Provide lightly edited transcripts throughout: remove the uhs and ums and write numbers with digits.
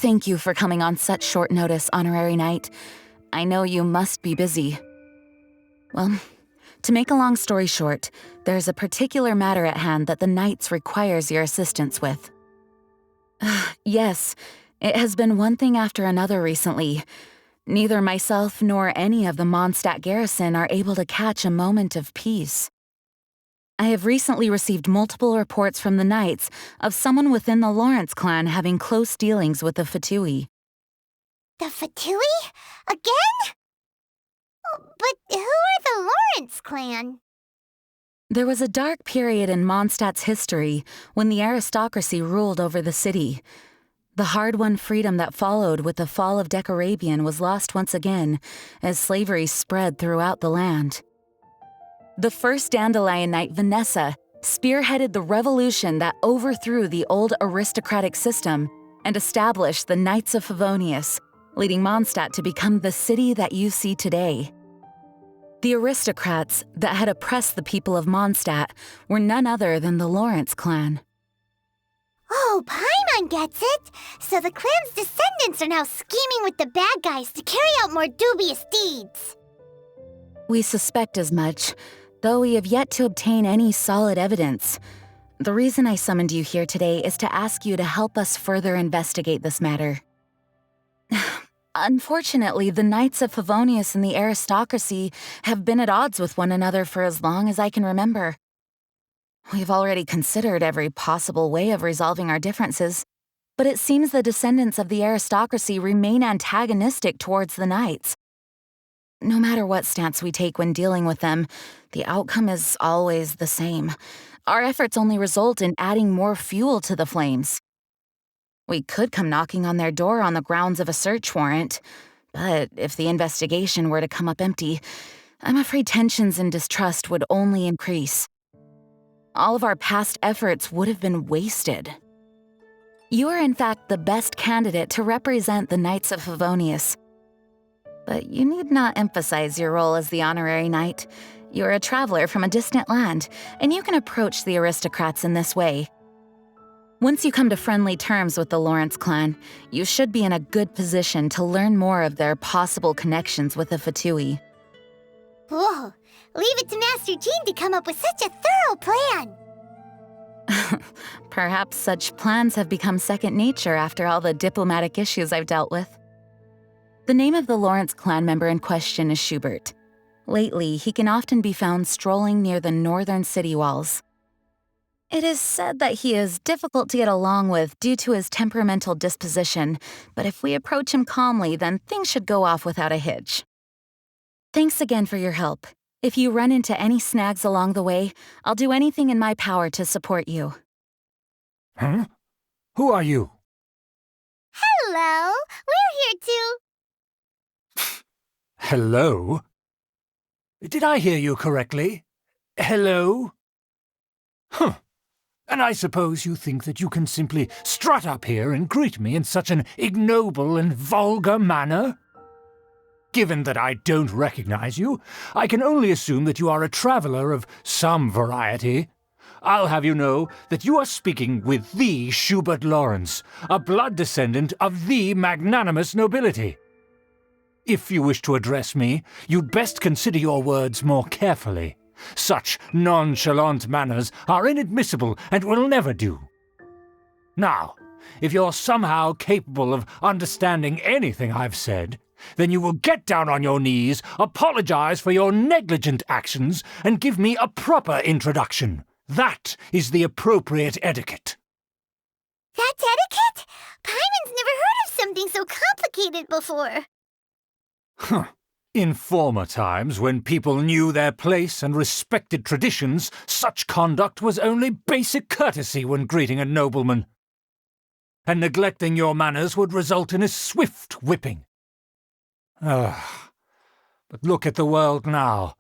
Thank you for coming on such short notice, Honorary Knight. I know you must be busy. Well, to make a long story short, there's a particular matter at hand that the Knights requires your assistance with. Yes, it has been one thing after another recently. Neither myself nor any of the Mondstadt garrison are able to catch a moment of peace. I have recently received multiple reports from the Knights of someone within the Lawrence clan having close dealings with the Fatui. The Fatui? Again? But who are the Lawrence clan? There was a dark period in Mondstadt's history when the aristocracy ruled over the city. The hard-won freedom that followed with the fall of Decarabian was lost once again as slavery spread throughout the land. The first Dandelion Knight, Vanessa, spearheaded the revolution that overthrew the old aristocratic system and established the Knights of Favonius, leading Mondstadt to become the city that you see today. The aristocrats that had oppressed the people of Mondstadt were none other than the Lawrence clan. Oh, Paimon gets it! So the clan's descendants are now scheming with the bad guys to carry out more dubious deeds. We suspect as much, though we have yet to obtain any solid evidence. The reason I summoned you here today is to ask you to help us further investigate this matter. Unfortunately, the Knights of Favonius and the aristocracy have been at odds with one another for as long as I can remember. We've already considered every possible way of resolving our differences, but it seems the descendants of the aristocracy remain antagonistic towards the Knights. No matter what stance we take when dealing with them, the outcome is always the same. Our efforts only result in adding more fuel to the flames. We could come knocking on their door on the grounds of a search warrant, but if the investigation were to come up empty, I'm afraid tensions and distrust would only increase. All of our past efforts would have been wasted. You are in fact the best candidate to represent the Knights of Favonius. But you need not emphasize your role as the honorary knight. You're a traveler from a distant land, and you can approach the aristocrats in this way. Once you come to friendly terms with the Lawrence clan, you should be in a good position to learn more of their possible connections with the Fatui. Whoa, leave it to Master Jean to come up with such a thorough plan! Perhaps such plans have become second nature after all the diplomatic issues I've dealt with. The name of the Lawrence clan member in question is Schubert. Lately, he can often be found strolling near the northern city walls. It is said that he is difficult to get along with due to his temperamental disposition, but if we approach him calmly, then things should go off without a hitch. Thanks again for your help. If you run into any snags along the way, I'll do anything in my power to support you. Huh? Who are you? Hello! We're here too! Hello? Did I hear you correctly? Hello? Huh. And I suppose you think that you can simply strut up here and greet me in such an ignoble and vulgar manner? Given that I don't recognize you, I can only assume that you are a traveler of some variety. I'll have you know that you are speaking with the Schubert Lawrence, a blood descendant of the magnanimous nobility. If you wish to address me, you'd best consider your words more carefully. Such nonchalant manners are inadmissible and will never do. Now, if you're somehow capable of understanding anything I've said, then you will get down on your knees, apologize for your negligent actions, and give me a proper introduction. That is the appropriate etiquette. That's etiquette? Paimon's never heard of something so complicated before. Huh. In former times, when people knew their place and respected traditions, such conduct was only basic courtesy when greeting a nobleman. And neglecting your manners would result in a swift whipping. But look at the world now.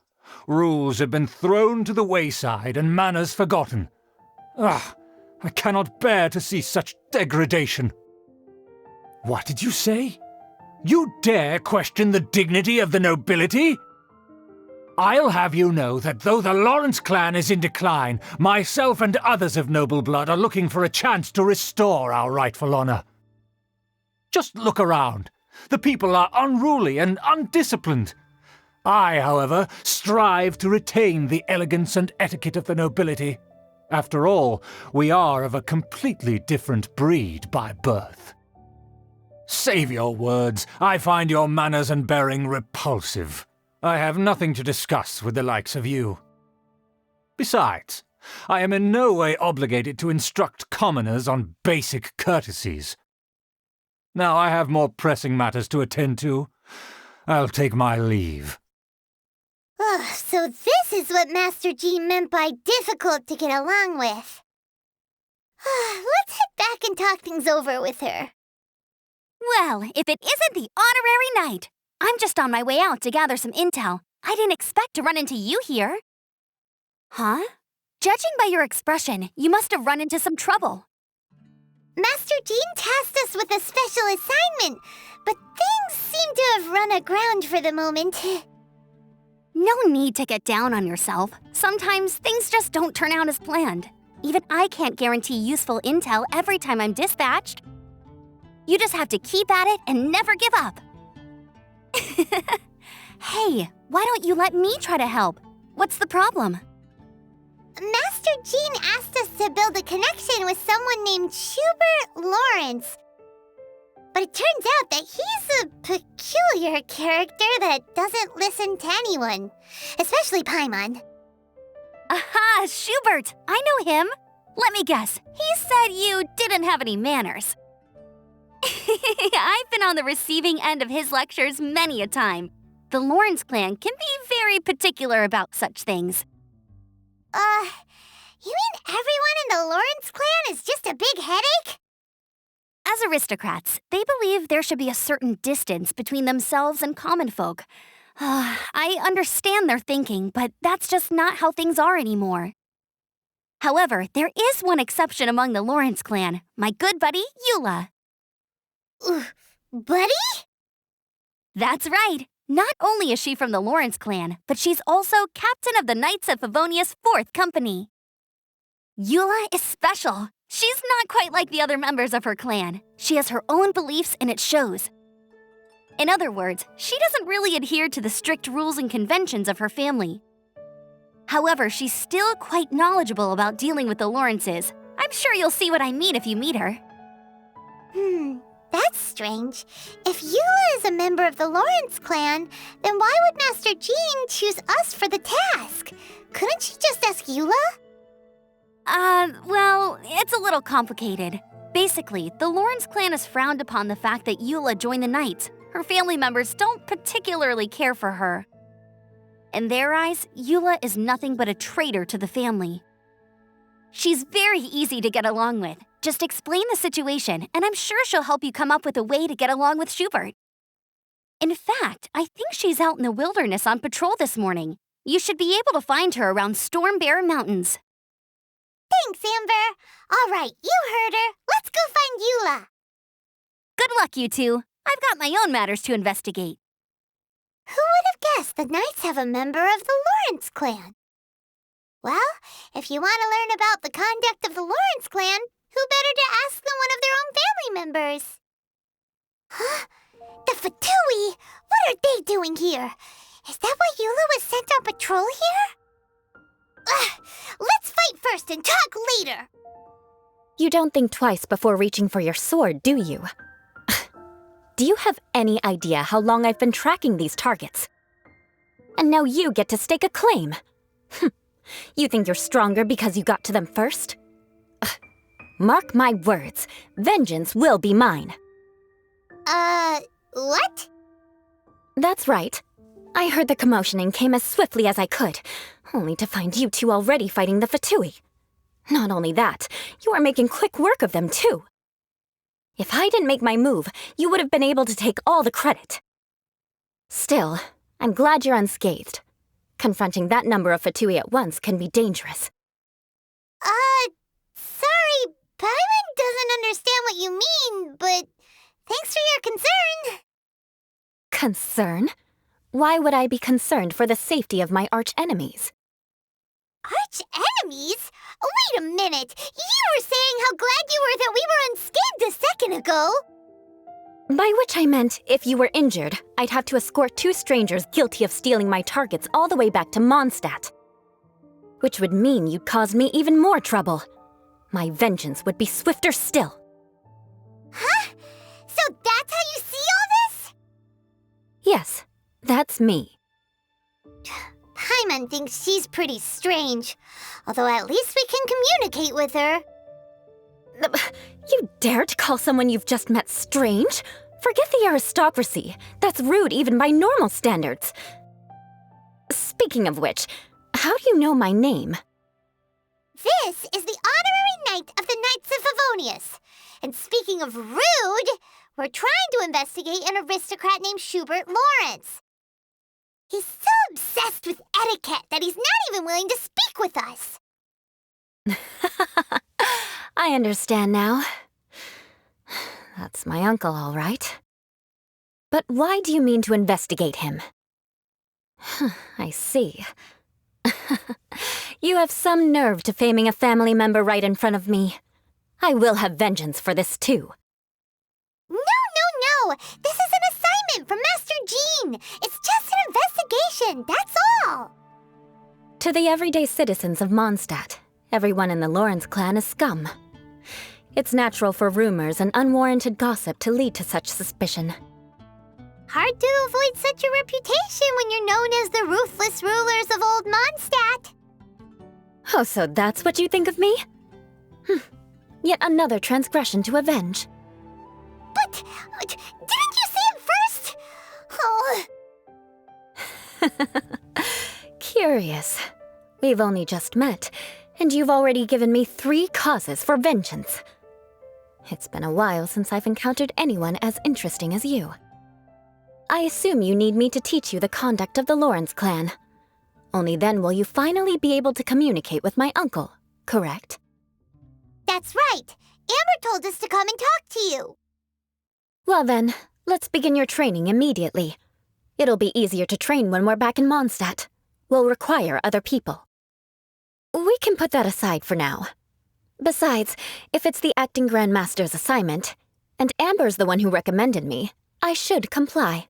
Rules have been thrown to the wayside and manners forgotten. I cannot bear to see such degradation. What did you say? You dare question the dignity of the nobility? I'll have you know that though the Lawrence clan is in decline, myself and others of noble blood are looking for a chance to restore our rightful honor. Just look around. The people are unruly and undisciplined. I, however, strive to retain the elegance and etiquette of the nobility. After all, we are of a completely different breed by birth. Save your words. I find your manners and bearing repulsive. I have nothing to discuss with the likes of you. Besides, I am in no way obligated to instruct commoners on basic courtesies. Now I have more pressing matters to attend to. I'll take my leave. Ugh, so this is what Master G meant by difficult to get along with. Let's head back and talk things over with her. Well, if it isn't the honorary knight! I'm just on my way out to gather some intel. I didn't expect to run into you here. Huh? Judging by your expression, you must have run into some trouble. Master Jean tasked us with a special assignment, but things seem to have run aground for the moment. No need to get down on yourself. Sometimes things just don't turn out as planned. Even I can't guarantee useful intel every time I'm dispatched. You just have to keep at it and never give up. Hey, why don't you let me try to help? What's the problem? Master Jean asked us to build a connection with someone named Schubert Lawrence. But it turns out that he's a peculiar character that doesn't listen to anyone, especially Paimon. Aha, Schubert! I know him. Let me guess, he said you didn't have any manners. I've been on the receiving end of his lectures many a time. The Lawrence clan can be very particular about such things. You mean everyone in the Lawrence clan is just a big headache? As aristocrats, they believe there should be a certain distance between themselves and common folk. I understand their thinking, but that's just not how things are anymore. However, there is one exception among the Lawrence clan, my good buddy, Eula. Buddy? That's right. Not only is she from the Lawrence clan, but she's also captain of the Knights of Favonia's 4th company. Eula is special. She's not quite like the other members of her clan. She has her own beliefs and it shows. In other words, she doesn't really adhere to the strict rules and conventions of her family. However, she's still quite knowledgeable about dealing with the Lawrences. I'm sure you'll see what I mean if you meet her. That's strange. If Eula is a member of the Lawrence clan, then why would Master Jean choose us for the task? Couldn't she just ask Eula? Well, it's a little complicated. Basically, the Lawrence clan has frowned upon the fact that Eula joined the Knights. Her family members don't particularly care for her. In their eyes, Eula is nothing but a traitor to the family. She's very easy to get along with. Just explain the situation, and I'm sure she'll help you come up with a way to get along with Schubert. In fact, I think she's out in the wilderness on patrol this morning. You should be able to find her around Storm Bear Mountains. Thanks, Amber. All right, you heard her. Let's go find Eula. Good luck, you two. I've got my own matters to investigate. Who would have guessed the Knights have a member of the Lawrence clan? Well, if you want to learn about the conduct of the Lawrence clan, who better to ask than one of their own family members? Huh? The Fatui? What are they doing here? Is that why Eula was sent on patrol here? Let's fight first and talk later! You don't think twice before reaching for your sword, do you? Do you have any idea how long I've been tracking these targets? And now you get to stake a claim. You think you're stronger because you got to them first? Mark my words, vengeance will be mine. What? That's right. I heard the commotion and came as swiftly as I could, only to find you two already fighting the Fatui. Not only that, you are making quick work of them too. If I didn't make my move, you would have been able to take all the credit. Still, I'm glad you're unscathed. Confronting that number of Fatui at once can be dangerous. Sorry, Paimon doesn't understand what you mean, but thanks for your concern. Concern? Why would I be concerned for the safety of my arch-enemies? Arch-enemies? Wait a minute! You were saying how glad you were that we were unscathed a second ago! By which I meant, if you were injured, I'd have to escort 2 strangers guilty of stealing my targets all the way back to Mondstadt. Which would mean you'd cause me even more trouble. My vengeance would be swifter still. Huh? So that's how you see all this? Yes, that's me. Paimon thinks she's pretty strange, although at least we can communicate with her. You dare to call someone you've just met strange? Forget the aristocracy. That's rude even by normal standards. Speaking of which, how do you know my name? This is the honorary knight of the Knights of Favonius. And speaking of rude, we're trying to investigate an aristocrat named Schubert Lawrence. He's so obsessed with etiquette that he's not even willing to speak with us. I understand now. That's my uncle, all right. But why do you mean to investigate him? I see. You have some nerve to faming a family member right in front of me. I will have vengeance for this too. No. This is an assignment from Master Jean. It's just an investigation, that's all. To the everyday citizens of Mondstadt, everyone in the Lawrence clan is scum. It's natural for rumors and unwarranted gossip to lead to such suspicion. Hard to avoid such a reputation when you're known as the ruthless rulers of Old Mondstadt. Oh, so that's what you think of me? Yet another transgression to avenge. But, didn't you say it first? Oh. Curious. We've only just met, and you've already given me 3 causes for vengeance. It's been a while since I've encountered anyone as interesting as you. I assume you need me to teach you the conduct of the Lawrence clan. Only then will you finally be able to communicate with my uncle, correct? That's right. Amber told us to come and talk to you. Well then, let's begin your training immediately. It'll be easier to train when we're back in Mondstadt. We'll require other people. We can put that aside for now. Besides, if it's the acting Grandmaster's assignment, and Amber's the one who recommended me, I should comply.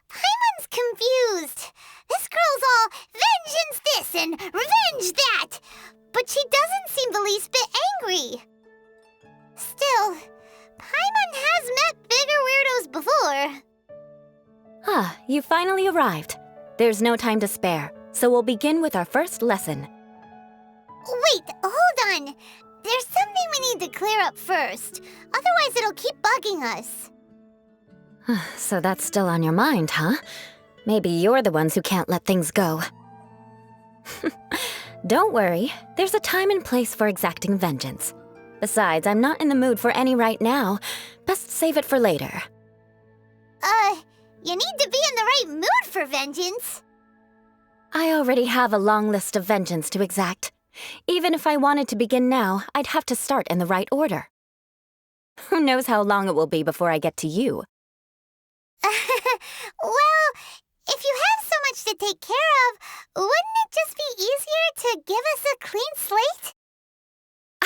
Paimon's confused. This girl's all vengeance this and revenge that. But she doesn't seem the least bit angry. Still, Paimon has met bigger weirdos before. Ah, you finally arrived. There's no time to spare, so we'll begin with our first lesson. Wait, hold on. There's something we need to clear up first. Otherwise it'll keep bugging us. So that's still on your mind, huh? Maybe you're the ones who can't let things go. Don't worry, there's a time and place for exacting vengeance. Besides, I'm not in the mood for any right now. Best save it for later. You need to be in the right mood for vengeance. I already have a long list of vengeance to exact. Even if I wanted to begin now, I'd have to start in the right order. Who knows how long it will be before I get to you? Well, if you have so much to take care of, wouldn't it just be easier to give us a clean slate?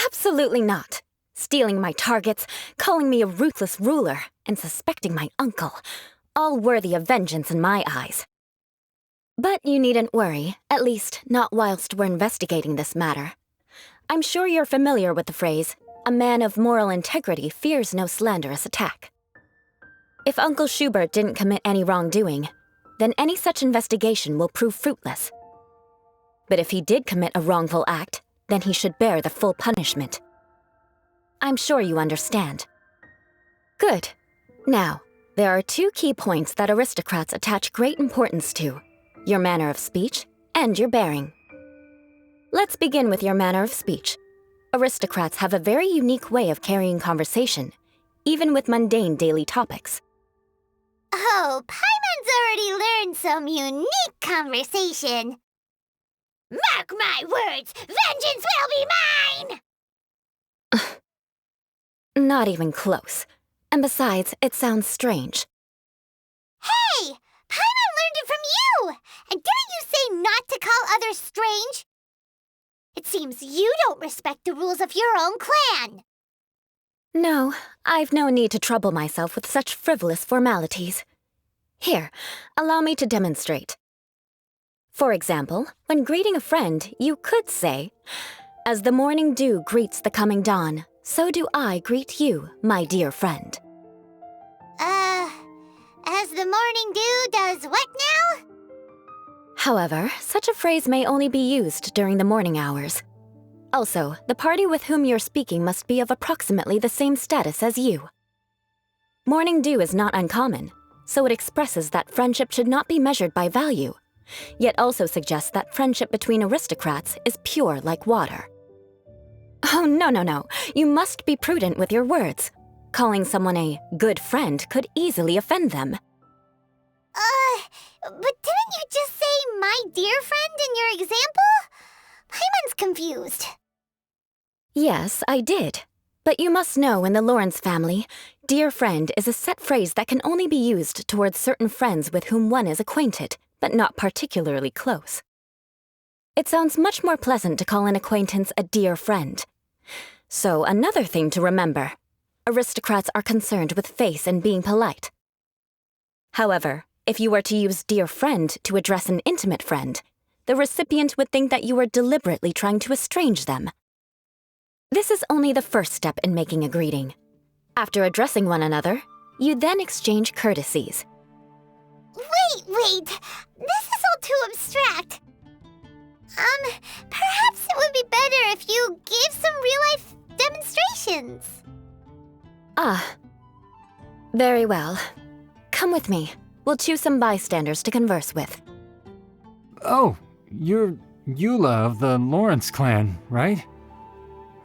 Absolutely not. Stealing my targets, calling me a ruthless ruler, and suspecting my uncle. All worthy of vengeance in my eyes. But you needn't worry, at least not whilst we're investigating this matter. I'm sure you're familiar with the phrase, a man of moral integrity fears no slanderous attack. If Uncle Schubert didn't commit any wrongdoing, then any such investigation will prove fruitless. But if he did commit a wrongful act, then he should bear the full punishment. I'm sure you understand. Good. Now, there are 2 key points that aristocrats attach great importance to: your manner of speech and your bearing. Let's begin with your manner of speech. Aristocrats have a very unique way of carrying conversation, even with mundane daily topics. Oh, Paimon's already learned some unique conversation. Mark my words, vengeance will be mine! Not even close. And besides, it sounds strange. Hey! Paimon learned it from you! And didn't you say not to call others strange? It seems you don't respect the rules of your own clan. No, I've no need to trouble myself with such frivolous formalities. Here, allow me to demonstrate. For example, when greeting a friend, you could say, "As the morning dew greets the coming dawn, so do I greet you, my dear friend." As the morning dew does what now? However, such a phrase may only be used during the morning hours. Also, the party with whom you're speaking must be of approximately the same status as you. Morning dew is not uncommon, so it expresses that friendship should not be measured by value, yet also suggests that friendship between aristocrats is pure like water. Oh, no. You must be prudent with your words. Calling someone a good friend could easily offend them. But didn't you just say my dear friend in your example? Paimon's confused. Yes, I did. But you must know in the Lawrence family, dear friend is a set phrase that can only be used towards certain friends with whom one is acquainted, but not particularly close. It sounds much more pleasant to call an acquaintance a dear friend. So another thing to remember, aristocrats are concerned with face and being polite. However, if you were to use dear friend to address an intimate friend, the recipient would think that you were deliberately trying to estrange them. This is only the first step in making a greeting. After addressing one another, you then exchange courtesies. Wait! This is all too abstract. Perhaps it would be better if you gave some real-life demonstrations. Very well. Come with me. We'll choose some bystanders to converse with. Oh, you're Eula of the Lawrence clan, right?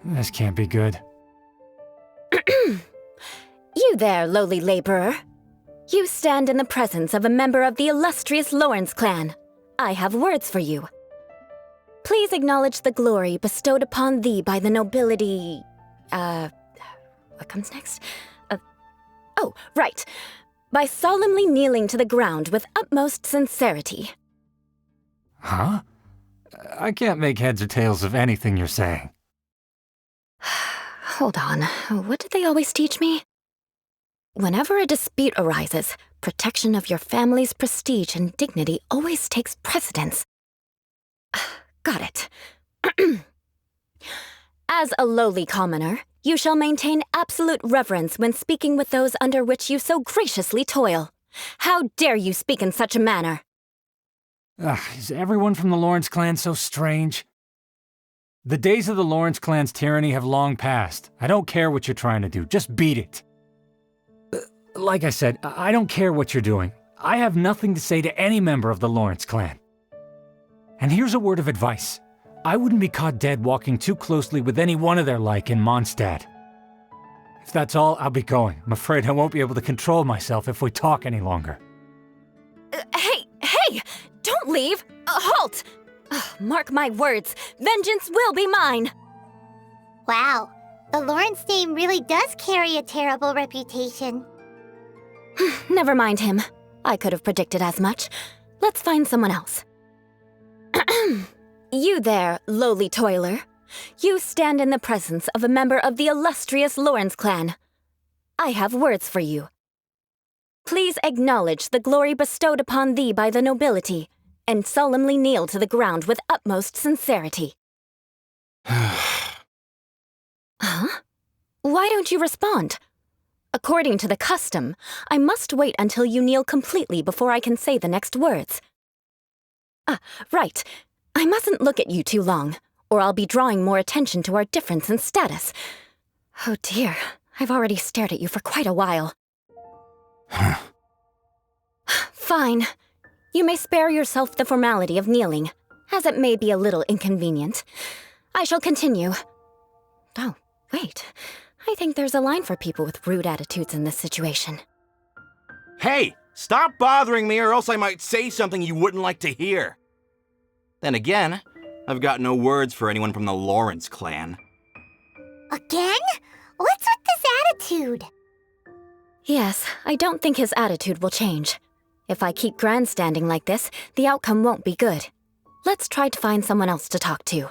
This can't be good. You there, lowly laborer. You stand in the presence of a member of the illustrious Lawrence clan. I have words for you. Please acknowledge the glory bestowed upon thee by the nobility... What comes next? Oh, right. By solemnly kneeling to the ground with utmost sincerity. Huh? I can't make heads or tails of anything you're saying. Hold on, what did they always teach me? Whenever a dispute arises, protection of your family's prestige and dignity always takes precedence. Got it. As a lowly commoner, you shall maintain absolute reverence when speaking with those under which you so graciously toil. How dare you speak in such a manner? Is everyone from the Lawrence clan so strange? The days of the Lawrence clan's tyranny have long passed. I don't care what you're trying to do, just beat it. Like I said, I don't care what you're doing. I have nothing to say to any member of the Lawrence clan. And here's a word of advice. I wouldn't be caught dead walking too closely with any one of their like in Mondstadt. If that's all, I'll be going. I'm afraid I won't be able to control myself if we talk any longer. Hey! Don't leave! Halt! Mark my words, vengeance will be mine! Wow, the Lawrence name really does carry a terrible reputation. Never mind him. I could have predicted as much. Let's find someone else. You there, lowly toiler. You stand in the presence of a member of the illustrious Lawrence clan. I have words for you. Please acknowledge the glory bestowed upon thee by the nobility, and solemnly kneel to the ground with utmost sincerity. Huh? Why don't you respond? According to the custom, I must wait until you kneel completely before I can say the next words. Right. I mustn't look at you too long, or I'll be drawing more attention to our difference in status. Oh dear, I've already stared at you for quite a while. Fine. You may spare yourself the formality of kneeling, as it may be a little inconvenient. I shall continue. Oh, wait. I think there's a line for people with rude attitudes in this situation. Hey, stop bothering me or else I might say something you wouldn't like to hear. Then again, I've got no words for anyone from the Lawrence clan. Again? What's with this attitude? Yes, I don't think his attitude will change. If I keep grandstanding like this, the outcome won't be good. let's try to find someone else to talk to.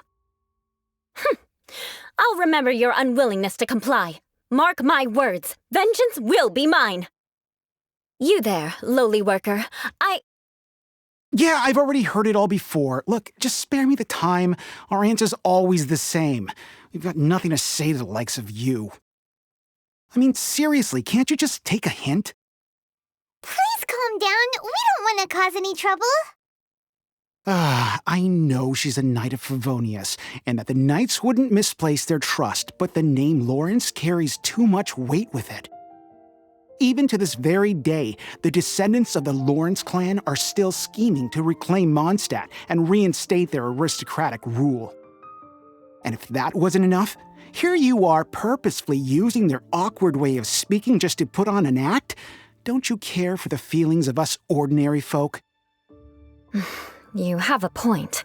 I'll remember your unwillingness to comply. Mark my words, vengeance will be mine. You there, lowly worker. Yeah, I've already heard it all before. Look, just spare me the time. Our answer's always the same. We've got nothing to say to the likes of you. I mean, seriously, can't you just take a hint? Please calm down. We don't want to cause any trouble. I know she's a Knight of Favonius, and that the Knights wouldn't misplace their trust, but the name Lawrence carries too much weight with it. Even to this very day, the descendants of the Lawrence clan are still scheming to reclaim Mondstadt and reinstate their aristocratic rule. And if that wasn't enough, here you are purposefully using their awkward way of speaking just to put on an act? Don't you care for the feelings of us ordinary folk? You have a point.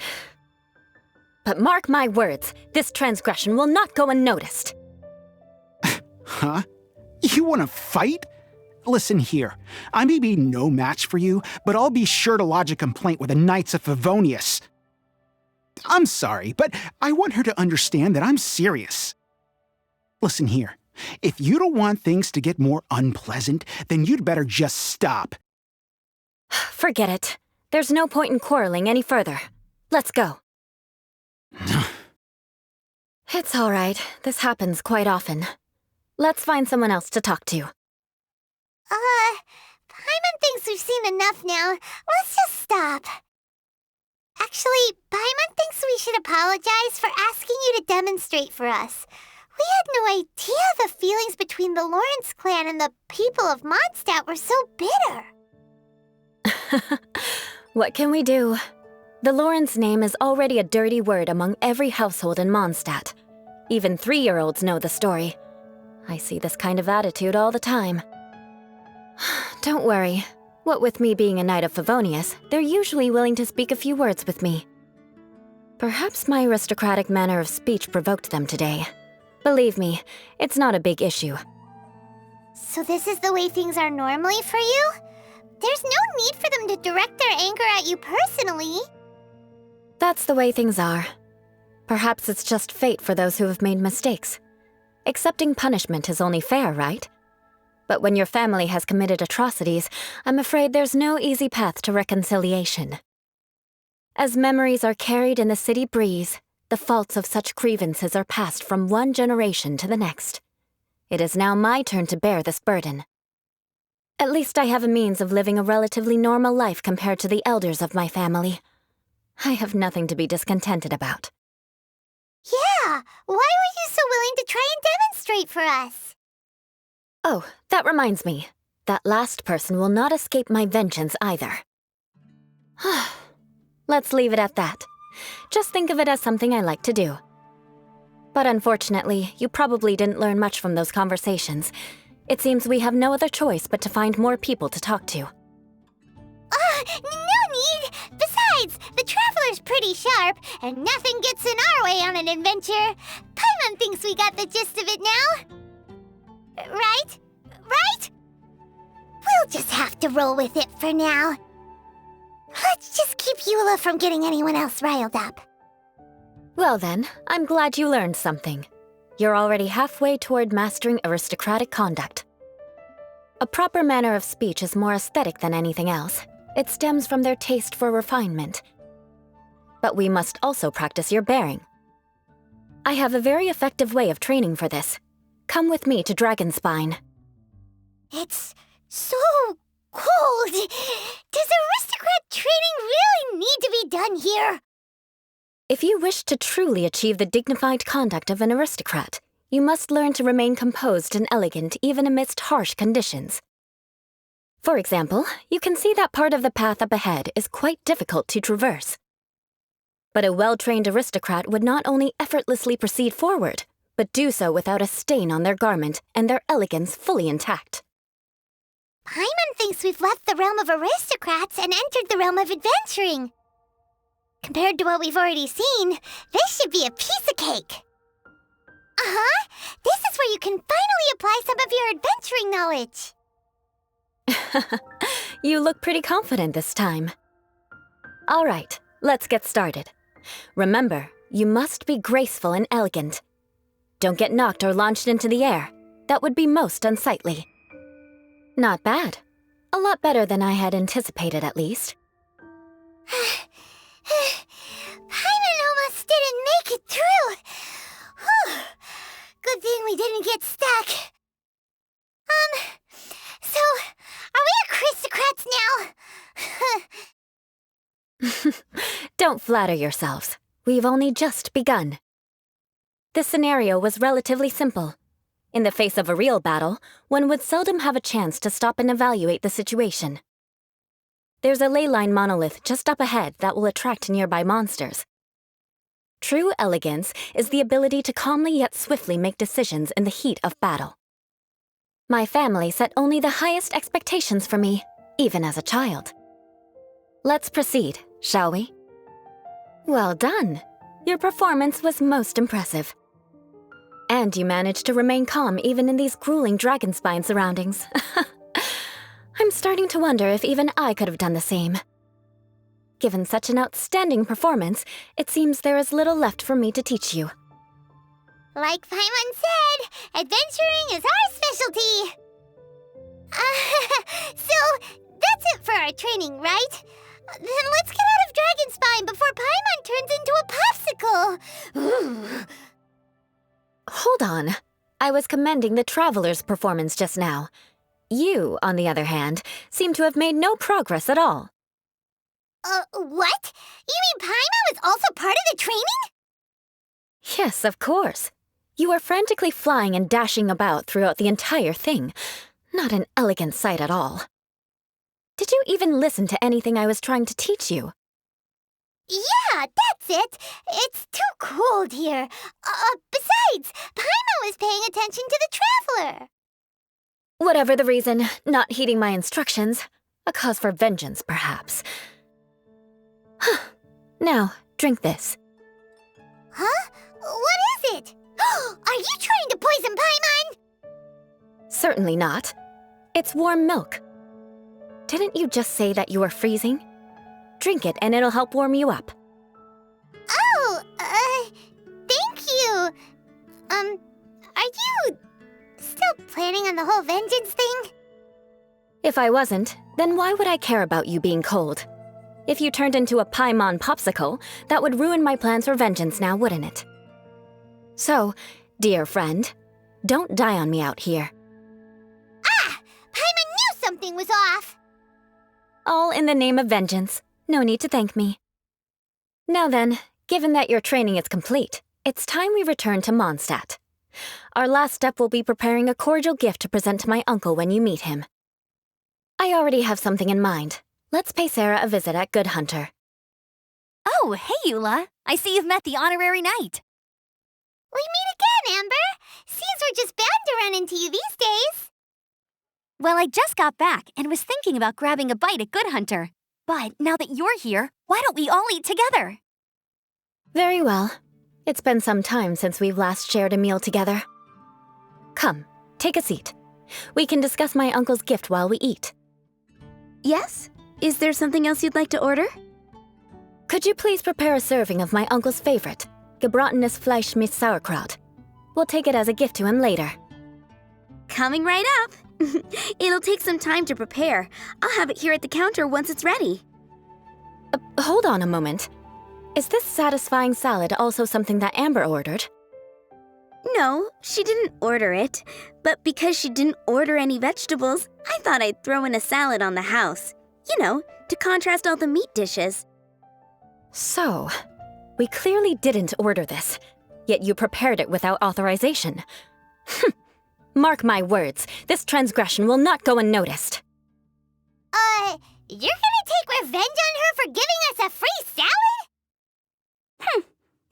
But mark my words, this transgression will not go unnoticed. Huh? You want to fight? Listen here, I may be no match for you, but I'll be sure to lodge a complaint with the Knights of Favonius. I'm sorry, but I want her to understand that I'm serious. Listen here, if you don't want things to get more unpleasant, then you'd better just stop. Forget it. There's no point in quarreling any further. Let's go. It's all right. This happens quite often. Let's find someone else to talk to. Paimon thinks we've seen enough now. Let's just stop. Actually, Paimon thinks we should apologize for asking you to demonstrate for us. We had no idea the feelings between the Lawrence clan and the people of Mondstadt were so bitter. What can we do? The Lawrence name is already a dirty word among every household in Mondstadt. Even 3-year-olds know the story. I see this kind of attitude all the time. Don't worry. What with me being a Knight of Favonius, they're usually willing to speak a few words with me. Perhaps my aristocratic manner of speech provoked them today. Believe me, it's not a big issue. So this is the way things are normally for you? There's no need for them to direct their anger at you personally. That's the way things are. Perhaps it's just fate for those who have made mistakes. Accepting punishment is only fair, right? But when your family has committed atrocities, I'm afraid there's no easy path to reconciliation. As memories are carried in the city breeze, the faults of such grievances are passed from one generation to the next. It is now my turn to bear this burden. At least I have a means of living a relatively normal life compared to the elders of my family. I have nothing to be discontented about. Yeah, why were you so willing to try and demonstrate for us? Oh, that reminds me. That last person will not escape my vengeance either. Let's leave it at that. Just think of it as something I like to do. But unfortunately, you probably didn't learn much from those conversations. It seems we have no other choice but to find more people to talk to. No need! Besides, the Traveler's pretty sharp, and nothing gets in our way on an adventure. Paimon thinks we got the gist of it now. Right? Right? We'll just have to roll with it for now. Let's just keep Eula from getting anyone else riled up. Well then, I'm glad you learned something. You're already halfway toward mastering aristocratic conduct. A proper manner of speech is more aesthetic than anything else. It stems from their taste for refinement. But we must also practice your bearing. I have a very effective way of training for this. Come with me to Dragonspine. It's so cold. Does aristocrat training really need to be done here? If you wish to truly achieve the dignified conduct of an aristocrat, you must learn to remain composed and elegant even amidst harsh conditions. For example, you can see that part of the path up ahead is quite difficult to traverse. But a well-trained aristocrat would not only effortlessly proceed forward, but do so without a stain on their garment and their elegance fully intact. Paimon thinks we've left the realm of aristocrats and entered the realm of adventuring. Compared to what we've already seen, this should be a piece of cake. Uh-huh. This is where you can finally apply some of your adventuring knowledge. You look pretty confident this time. All right, let's get started. Remember, you must be graceful and elegant. Don't get knocked or launched into the air. That would be most unsightly. Not bad. A lot better than I had anticipated, at least. Paimon almost didn't make it through. Whew. Good thing we didn't get stuck. So, are we aristocrats now? Don't flatter yourselves. We've only just begun. This scenario was relatively simple. In the face of a real battle, one would seldom have a chance to stop and evaluate the situation. There's a ley line monolith just up ahead that will attract nearby monsters. True elegance is the ability to calmly yet swiftly make decisions in the heat of battle. My family set only the highest expectations for me, even as a child. Let's proceed, shall we? Well done. Your performance was most impressive. And you managed to remain calm even in these grueling dragonspine surroundings. I'm starting to wonder if even I could have done the same. Given such an outstanding performance, it seems there is little left for me to teach you. Like Paimon said, adventuring is our specialty. So, that's it for our training, right? Then let's get out of Dragonspine before Paimon turns into a popsicle. Hold on. I was commending the Traveler's performance just now. You, on the other hand, seem to have made no progress at all. What? You mean Paimon was also part of the training? Yes, of course. You were frantically flying and dashing about throughout the entire thing. Not an elegant sight at all. Did you even listen to anything I was trying to teach you? Yeah, that's it. It's too cold here. Besides, Paimon was paying attention to the Traveler. Whatever the reason, not heeding my instructions. A cause for vengeance, perhaps. Now, drink this. Huh? What is it? Are you trying to poison Paimon? Certainly not. It's warm milk. Didn't you just say that you were freezing? Drink it and it'll help warm you up. Oh, thank you. Are you still planning on the whole vengeance thing? If I wasn't, then why would I care about you being cold? If you turned into a Paimon popsicle, that would ruin my plans for vengeance now, wouldn't it? So, dear friend, don't die on me out here. Ah! Paimon knew something was off! All in the name of vengeance. No need to thank me. Now then, given that your training is complete, it's time we return to Mondstadt. Our last step will be preparing a cordial gift to present to my uncle when you meet him. I already have something in mind. Let's pay Sarah a visit at Good Hunter. Oh, hey, Eula. I see you've met the honorary knight. We meet again, Amber. Seems we're just bound to run into you these days. Well, I just got back and was thinking about grabbing a bite at Good Hunter. But now that you're here, why don't we all eat together? Very well. It's been some time since we've last shared a meal together. Come, take a seat. We can discuss my uncle's gift while we eat. Yes? Is there something else you'd like to order? Could you please prepare a serving of my uncle's favorite, gebratenes Fleisch mit Sauerkraut? We'll take it as a gift to him later. Coming right up. It'll take some time to prepare. I'll have it here at the counter once it's ready. Hold on a moment. Is this satisfying salad also something that Amber ordered? No, she didn't order it. But because she didn't order any vegetables, I thought I'd throw in a salad on the house. You know, to contrast all the meat dishes. So, we clearly didn't order this, yet you prepared it without authorization. Mark my words, this transgression will not go unnoticed. You're gonna take revenge on her for giving us a free salad?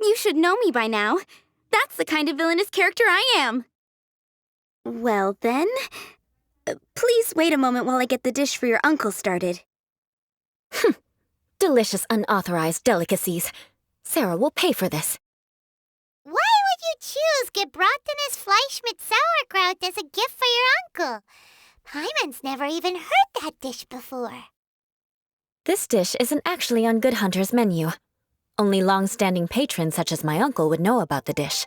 You should know me by now. That's the kind of villainous character I am. Well then, please wait a moment while I get the dish for your uncle started. Delicious unauthorized delicacies. Sarah will pay for this. Why would you choose gebratenes Fleisch mit Sauerkraut as a gift for your uncle? Paimon's never even heard that dish before. This dish isn't actually on Good Hunter's menu. Only long-standing patrons such as my uncle would know about the dish.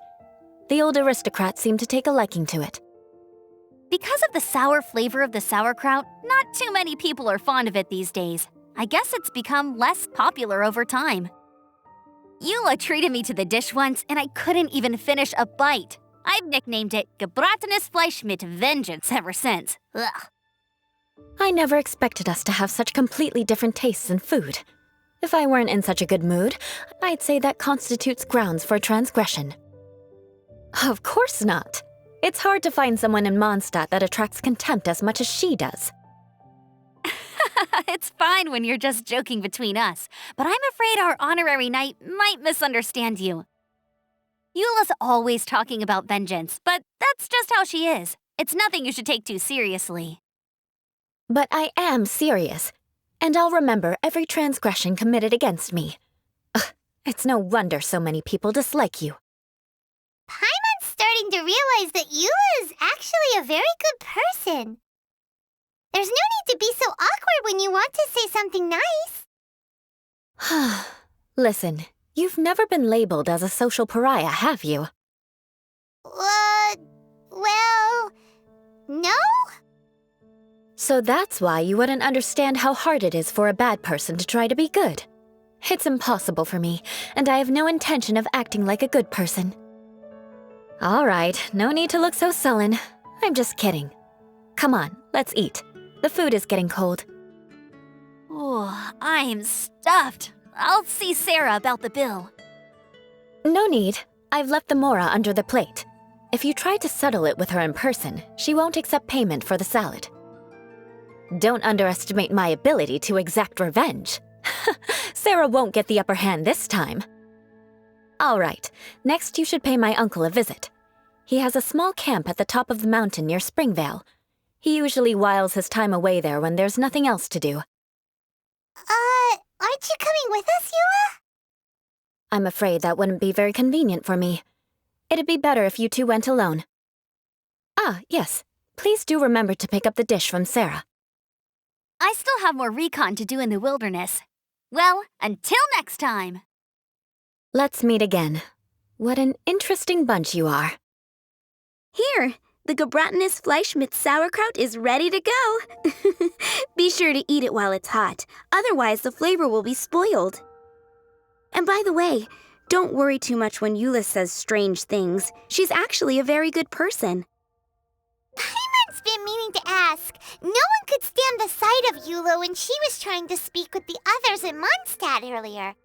The old aristocrat seemed to take a liking to it. Because of the sour flavor of the sauerkraut, not too many people are fond of it these days. I guess it's become less popular over time. Eula treated me to the dish once, and I couldn't even finish a bite. I've nicknamed it Gebratenes Fleisch mit Vengeance ever since. Ugh. I never expected us to have such completely different tastes in food. If I weren't in such a good mood, I'd say that constitutes grounds for transgression. Of course not. It's hard to find someone in Mondstadt that attracts contempt as much as she does. It's fine when you're just joking between us, but I'm afraid our honorary knight might misunderstand you. Eula's always talking about vengeance, but that's just how she is. It's nothing you should take too seriously. But I am serious, and I'll remember every transgression committed against me. Ugh, it's no wonder so many people dislike you. Paimon's starting to realize that Eula is actually a very good person. There's no need to be so awkward when you want to say something nice. Listen, you've never been labeled as a social pariah, have you? Well, no? So that's why you wouldn't understand how hard it is for a bad person to try to be good. It's impossible for me, and I have no intention of acting like a good person. All right, no need to look so sullen. I'm just kidding. Come on, let's eat. The food is getting cold. Oh, I'm stuffed. I'll see Sarah about the bill. No need. I've left the mora under the plate. If you try to settle it with her in person, she won't accept payment for the salad. Don't underestimate my ability to exact revenge. Sarah won't get the upper hand this time. All right, next you should pay my uncle a visit. He has a small camp at the top of the mountain near Springvale. He usually whiles his time away there when there's nothing else to do. Aren't you coming with us, Eula? I'm afraid that wouldn't be very convenient for me. It'd be better if you two went alone. Ah, yes. Please do remember to pick up the dish from Sarah. I still have more recon to do in the wilderness. Well, until next time! Let's meet again. What an interesting bunch you are. Here, the Gebratenes Fleisch mit Sauerkraut is ready to go. Be sure to eat it while it's hot, otherwise the flavor will be spoiled. And by the way, don't worry too much when Eula says strange things. She's actually a very good person. Paimon's been meaning to ask. No one could stand the sight of Eula when she was trying to speak with the others in Mondstadt earlier.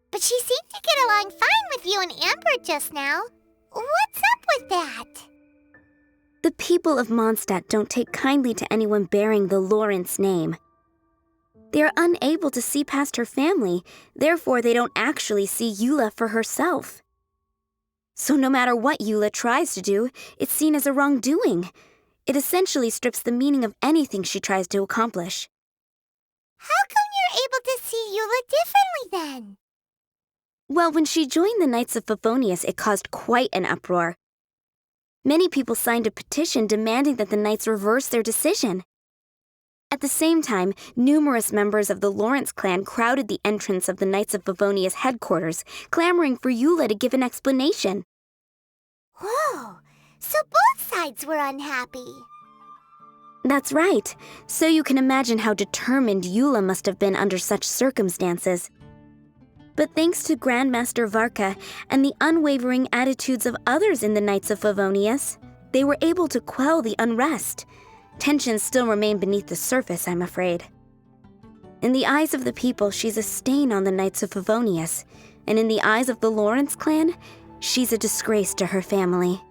But she seemed to get along fine with you and Amber just now. What's up with that? The people of Mondstadt don't take kindly to anyone bearing the Lawrence name. They are unable to see past her family, therefore they don't actually see Eula for herself. So no matter what Eula tries to do, it's seen as a wrongdoing. It essentially strips the meaning of anything she tries to accomplish. How come you're able to see Eula differently then? Well, when she joined the Knights of Favonius, it caused quite an uproar. Many people signed a petition demanding that the Knights reverse their decision. At the same time, numerous members of the Lawrence clan crowded the entrance of the Knights of Favonius headquarters, clamoring for Eula to give an explanation. Whoa, so both sides were unhappy. That's right. So you can imagine how determined Eula must have been under such circumstances. But thanks to Grandmaster Varka and the unwavering attitudes of others in the Knights of Favonius, they were able to quell the unrest. Tensions still remain beneath the surface, I'm afraid. In the eyes of the people, she's a stain on the Knights of Favonius, and in the eyes of the Lawrence clan, she's a disgrace to her family.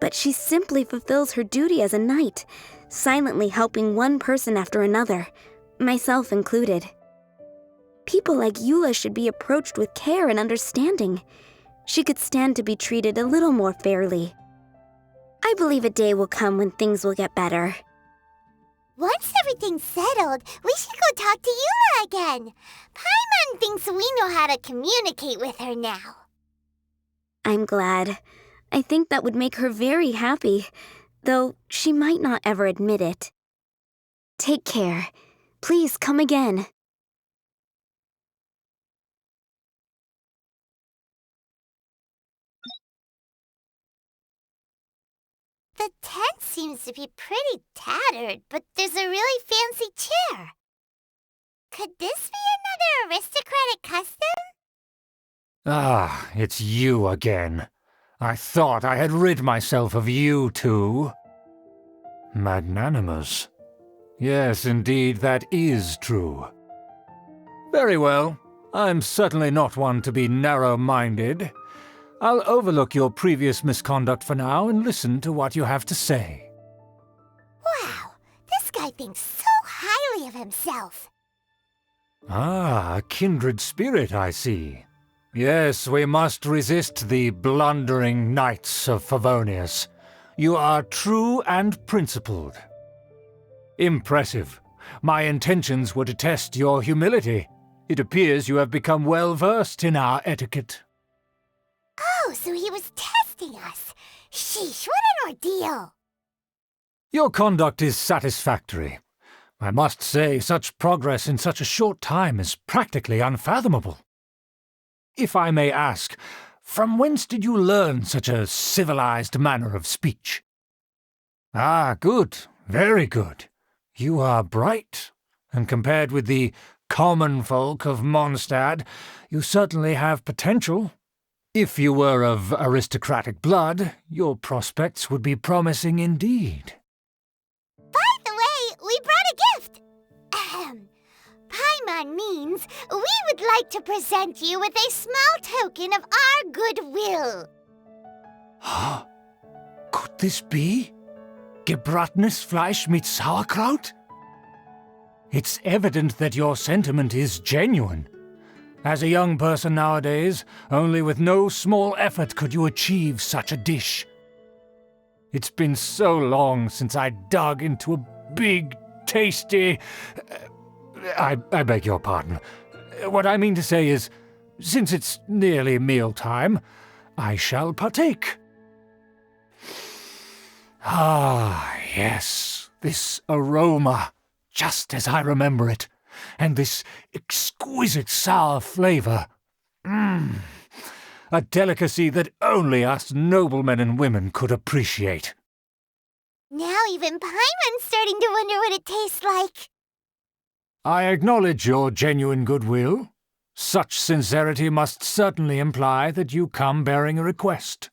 But she simply fulfills her duty as a knight, silently helping one person after another, myself included. People like Eula should be approached with care and understanding. She could stand to be treated a little more fairly. I believe a day will come when things will get better. Once everything's settled, we should go talk to Eula again. Paimon thinks we know how to communicate with her now. I'm glad. I think that would make her very happy, though she might not ever admit it. Take care. Please come again. The tent seems to be pretty tattered, but there's a really fancy chair. Could this be another aristocratic custom? Ah, it's you again. I thought I had rid myself of you two. Magnanimous. Yes, indeed, that is true. Very well. I'm certainly not one to be narrow-minded. I'll overlook your previous misconduct for now and listen to what you have to say. Wow, this guy thinks so highly of himself. Ah, a kindred spirit, I see. Yes, we must resist the blundering knights of Favonius. You are true and principled. Impressive. My intentions were to test your humility. It appears you have become well-versed in our etiquette. Oh, so he was testing us. Sheesh, what an ordeal. Your conduct is satisfactory. I must say, such progress in such a short time is practically unfathomable. If I may ask, from whence did you learn such a civilized manner of speech? Ah, good, very good. You are bright, and compared with the common folk of Mondstadt, you certainly have potential. If you were of aristocratic blood, your prospects would be promising indeed. By the way, we brought a gift. Ahem. Paimon means we would like to present you with a small token of our goodwill. Huh? Could this be? Gebratenes Fleisch mit Sauerkraut? It's evident that your sentiment is genuine. As a young person nowadays, only with no small effort could you achieve such a dish. It's been so long since I dug into a big, tasty... I beg your pardon. What I mean to say is, since it's nearly mealtime, I shall partake. Ah, yes, this aroma, just as I remember it, and this exquisite sour flavor. A delicacy that only us noblemen and women could appreciate. Now even Paimon's starting to wonder what it tastes like. I acknowledge your genuine goodwill. Such sincerity must certainly imply that you come bearing a request.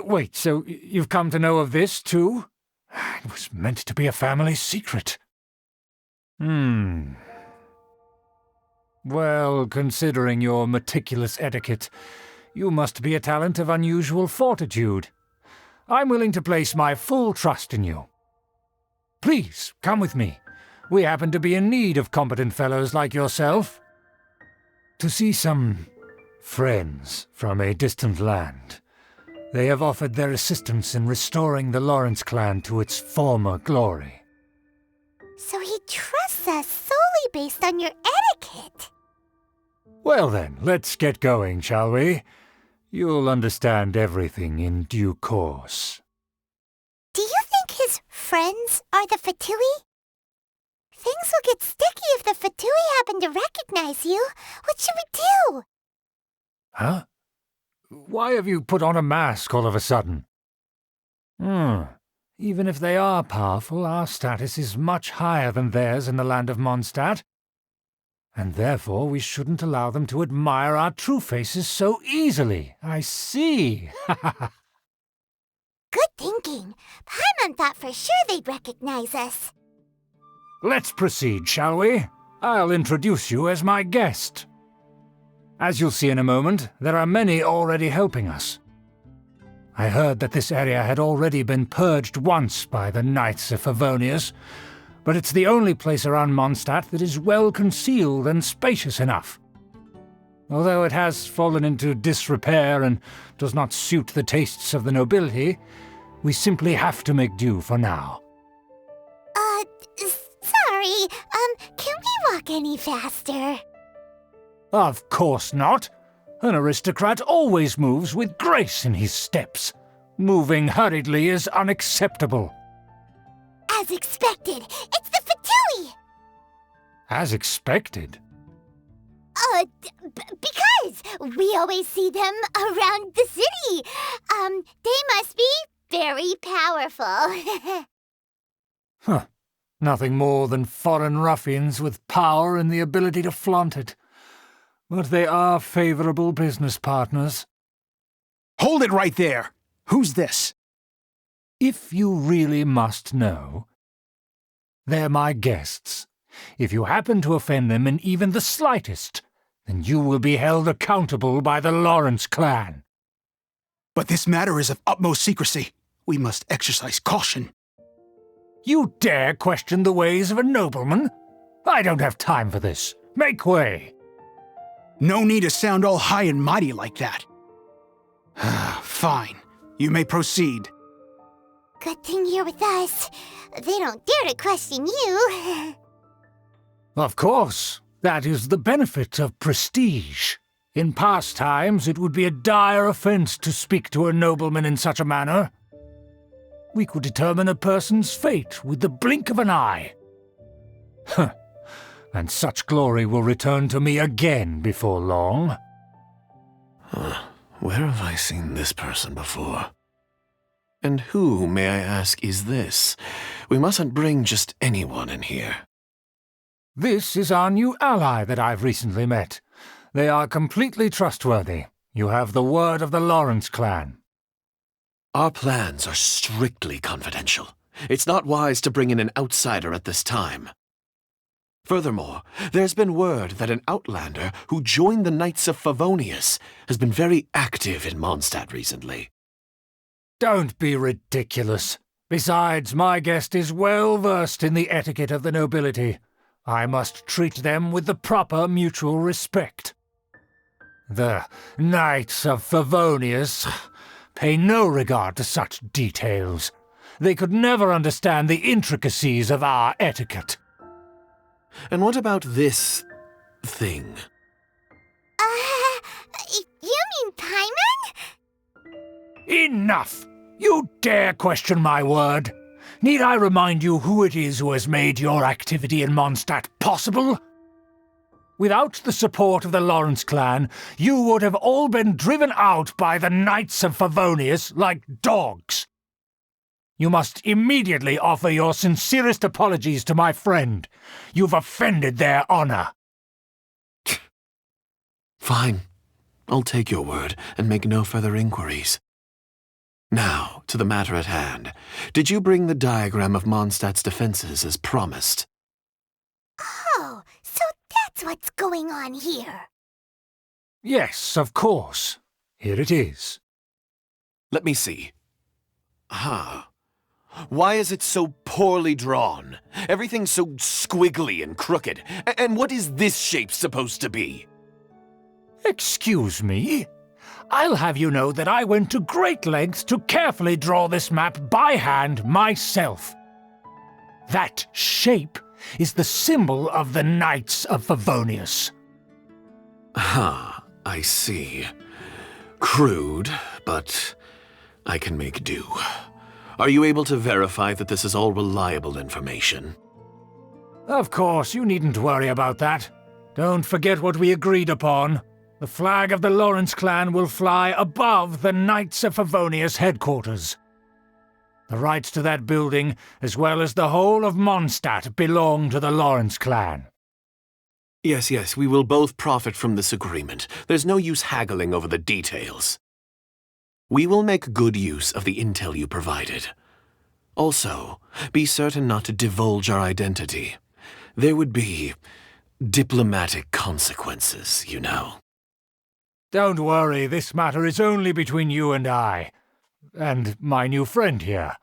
Wait, so you've come to know of this, too? It was meant to be a family secret. Well, considering your meticulous etiquette, you must be a talent of unusual fortitude. I'm willing to place my full trust in you. Please, come with me. We happen to be in need of competent fellows like yourself. To see some friends from a distant land. They have offered their assistance in restoring the Lawrence clan to its former glory. So he trusts us solely based on your etiquette. Well then, let's get going, shall we? You'll understand everything in due course. Do you think his friends are the Fatui? Things will get sticky if the Fatui happen to recognize you. What should we do? Huh? Why have you put on a mask all of a sudden? Even if they are powerful, our status is much higher than theirs in the land of Mondstadt. And therefore we shouldn't allow them to admire our true faces so easily. I see. Good thinking. Paimon thought for sure they'd recognize us. Let's proceed, shall we? I'll introduce you as my guest. As you'll see in a moment, there are many already helping us. I heard that this area had already been purged once by the Knights of Favonius, but it's the only place around Mondstadt that is well concealed and spacious enough. Although it has fallen into disrepair and does not suit the tastes of the nobility, we simply have to make do for now. Sorry, can we walk any faster? Of course not. An aristocrat always moves with grace in his steps. Moving hurriedly is unacceptable. As expected, it's the Fatui! As expected. Because we always see them around the city. They must be very powerful. Huh. Nothing more than foreign ruffians with power and the ability to flaunt it. But they are favorable business partners. Hold it right there! Who's this? If you really must know, they're my guests. If you happen to offend them in even the slightest, then you will be held accountable by the Lawrence clan. But this matter is of utmost secrecy. We must exercise caution. You dare question the ways of a nobleman? I don't have time for this. Make way. No need to sound all high and mighty like that. Fine. You may proceed. Good thing you're with us. They don't dare to question you. Of course. That is the benefit of prestige. In past times, it would be a dire offense to speak to a nobleman in such a manner. We could determine a person's fate with the blink of an eye. Huh. And such glory will return to me again before long. Where have I seen this person before? And who, may I ask, is this? We mustn't bring just anyone in here. This is our new ally that I've recently met. They are completely trustworthy. You have the word of the Lawrence clan. Our plans are strictly confidential. It's not wise to bring in an outsider at this time. Furthermore, there's been word that an outlander who joined the Knights of Favonius has been very active in Mondstadt recently. Don't be ridiculous. Besides, my guest is well versed in the etiquette of the nobility. I must treat them with the proper mutual respect. The Knights of Favonius pay no regard to such details. They could never understand the intricacies of our etiquette. And what about this thing? You mean Paimon? Enough! You dare question my word? Need I remind you who it is who has made your activity in Mondstadt possible? Without the support of the Lawrence clan, you would have all been driven out by the Knights of Favonius like dogs. You must immediately offer your sincerest apologies to my friend. You've offended their honor. Fine. I'll take your word and make no further inquiries. Now, to the matter at hand. Did you bring the diagram of Mondstadt's defenses as promised? Oh, so that's what's going on here. Yes, of course. Here it is. Let me see. Why is it so poorly drawn? Everything's so squiggly and crooked. And what is this shape supposed to be? Excuse me? I'll have you know that I went to great lengths to carefully draw this map by hand myself. That shape is the symbol of the Knights of Favonius. I see. Crude, but I can make do. Are you able to verify that this is all reliable information? Of course, you needn't worry about that. Don't forget what we agreed upon. The flag of the Lawrence clan will fly above the Knights of Favonius headquarters. The rights to that building, as well as the whole of Mondstadt, belong to the Lawrence clan. Yes, we will both profit from this agreement. There's no use haggling over the details. We will make good use of the intel you provided. Also, be certain not to divulge our identity. There would be diplomatic consequences, you know. Don't worry, this matter is only between you and I. And my new friend here.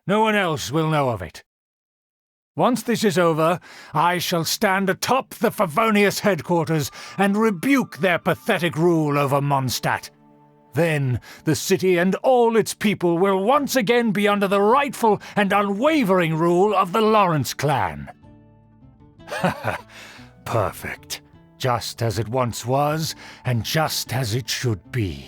No one else will know of it. Once this is over, I shall stand atop the Favonius headquarters and rebuke their pathetic rule over Mondstadt. Then the city and all its people will once again be under the rightful and unwavering rule of the Lawrence clan. Perfect. Just as it once was, and just as it should be.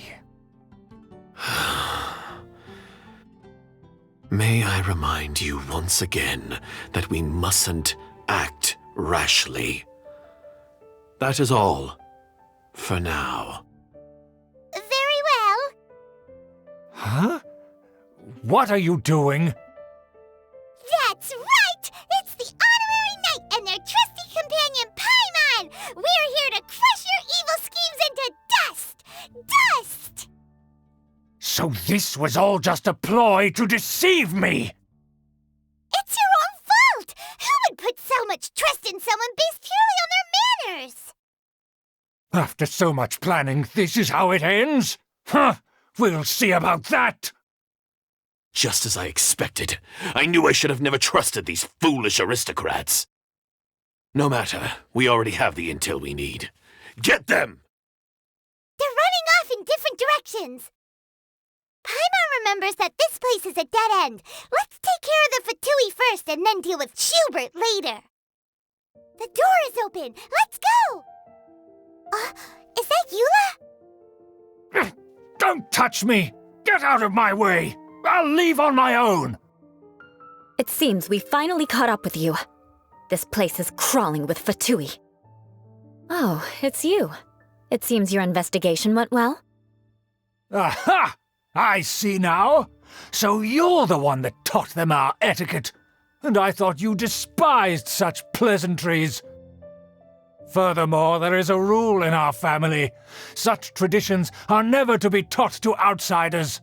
May I remind you once again that we mustn't act rashly. That is all, for now. Very well. Huh? What are you doing? That's right! It's the Honorary Knight and their trusty companion, Paimon! We're here to crush your evil schemes into dust! Dust! So this was all just a ploy to deceive me! It's your own fault! Who would put so much trust in someone based purely on their manners? After so much planning, this is how it ends? Huh! We'll see about that! Just as I expected. I knew I should have never trusted these foolish aristocrats. No matter, we already have the intel we need. Get them! They're running off in different directions. Paimon remembers that this place is a dead end. Let's take care of the Fatui first and then deal with Schubert later. The door is open. Let's go! Is that Eula? Don't touch me! Get out of my way! I'll leave on my own! It seems we finally caught up with you. This place is crawling with Fatui. Oh, it's you. It seems your investigation went well. Aha! I see now. So you're the one that taught them our etiquette. And I thought you despised such pleasantries. Furthermore, there is a rule in our family. Such traditions are never to be taught to outsiders.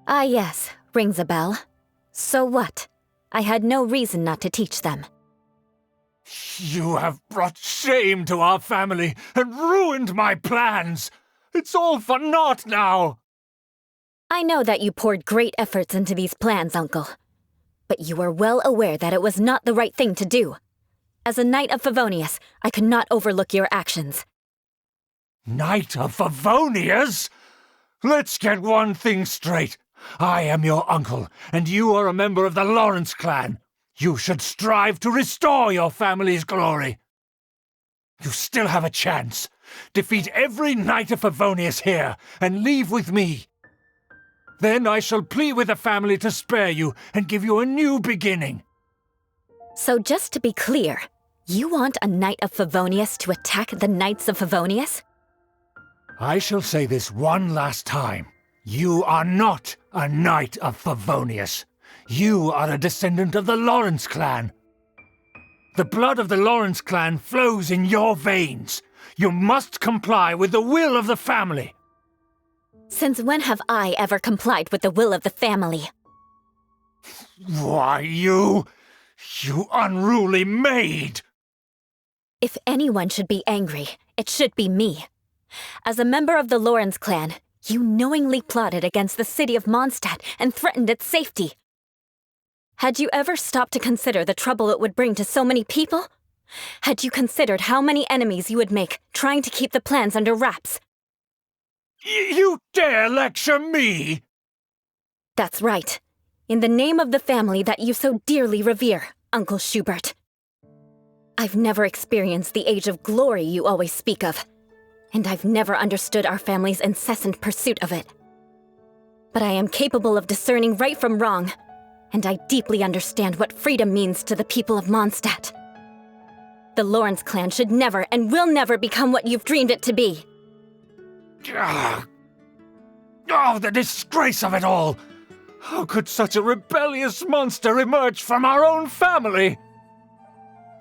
Ah yes, rings a bell. So what? I had no reason not to teach them. You have brought shame to our family and ruined my plans. It's all for naught now. I know that you poured great efforts into these plans, Uncle. But you are well aware that it was not the right thing to do. As a Knight of Favonius, I could not overlook your actions. Knight of Favonius? Let's get one thing straight. I am your uncle, and you are a member of the Lawrence clan. You should strive to restore your family's glory. You still have a chance. Defeat every Knight of Favonius here, and leave with me. Then I shall plead with the family to spare you and give you a new beginning. So just to be clear, you want a Knight of Favonius to attack the Knights of Favonius? I shall say this one last time. You are not a Knight of Favonius. You are a descendant of the Lawrence clan. The blood of the Lawrence clan flows in your veins. You must comply with the will of the family. Since when have I ever complied with the will of the family? Why, you unruly maid! If anyone should be angry, it should be me. As a member of the Lawrence clan, you knowingly plotted against the city of Mondstadt and threatened its safety. Had you ever stopped to consider the trouble it would bring to so many people? Had you considered how many enemies you would make trying to keep the plans under wraps? You dare lecture me? That's right. In the name of the family that you so dearly revere, Uncle Schubert. I've never experienced the age of glory you always speak of, and I've never understood our family's incessant pursuit of it. But I am capable of discerning right from wrong, and I deeply understand what freedom means to the people of Mondstadt. The Lawrence clan should never and will never become what you've dreamed it to be. Oh, the disgrace of it all! How could such a rebellious monster emerge from our own family?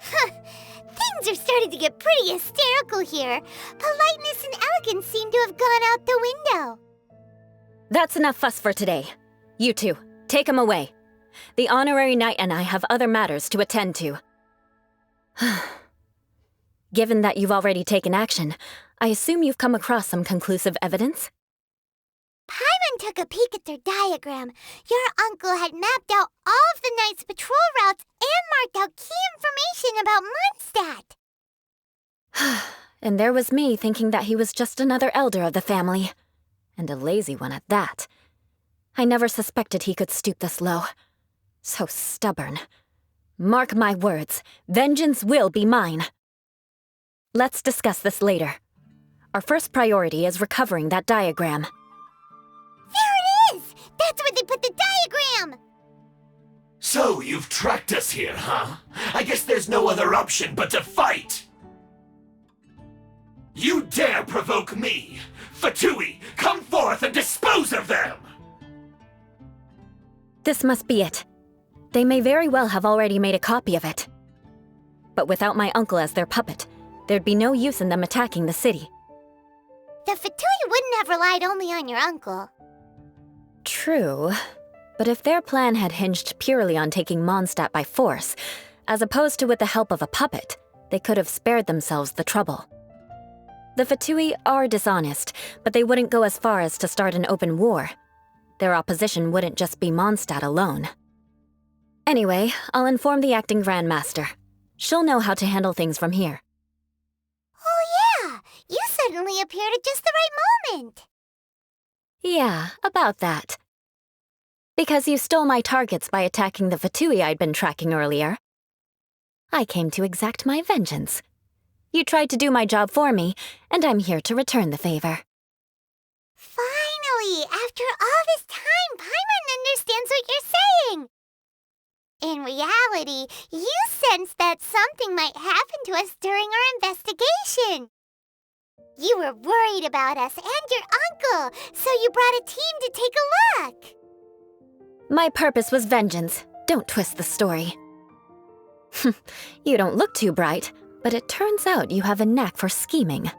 Things are starting to get pretty hysterical here. Politeness and elegance seem to have gone out the window. That's enough fuss for today. You two, take him away. The Honorary Knight and I have other matters to attend to. Given that you've already taken action, I assume you've come across some conclusive evidence? Paimon took a peek at their diagram. Your uncle had mapped out all of the Knight's patrol routes and marked out key information about Mondstadt. And there was me thinking that he was just another elder of the family. And a lazy one at that. I never suspected he could stoop this low. So stubborn. Mark my words, vengeance will be mine. Let's discuss this later. Our first priority is recovering that diagram. There it is! That's where they put the diagram! So you've tracked us here, huh? I guess there's no other option but to fight! You dare provoke me! Fatui, come forth and dispose of them! This must be it. They may very well have already made a copy of it. But without my uncle as their puppet, there'd be no use in them attacking the city. The Fatui wouldn't have relied only on your uncle. True. But if their plan had hinged purely on taking Mondstadt by force, as opposed to with the help of a puppet, they could have spared themselves the trouble. The Fatui are dishonest, but they wouldn't go as far as to start an open war. Their opposition wouldn't just be Mondstadt alone. Anyway, I'll inform the acting Grandmaster. She'll know how to handle things from here. Oh yeah, you suddenly appeared at just the right moment. Yeah, about that. Because you stole my targets by attacking the Fatui I'd been tracking earlier. I came to exact my vengeance. You tried to do my job for me, and I'm here to return the favor. Finally, after all this time, Paimon understands what you're saying. In reality, you sensed that something might happen to us during our investigation. You were worried about us and your uncle, so you brought a team to take a look. My purpose was vengeance. Don't twist the story. You don't look too bright, but it turns out you have a knack for scheming.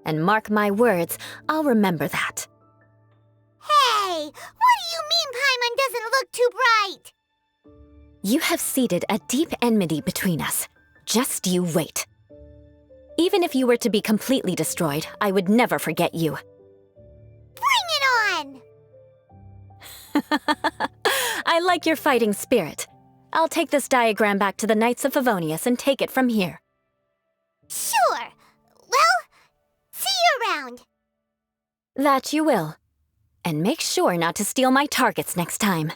And mark my words, I'll remember that. Hey, what do you mean Paimon doesn't look too bright? You have seeded a deep enmity between us. Just you wait. Even if you were to be completely destroyed, I would never forget you. Bring it on! I like your fighting spirit. I'll take this diagram back to the Knights of Favonius and take it from here. Sure. Well, see you around. That you will. And make sure not to steal my targets next time.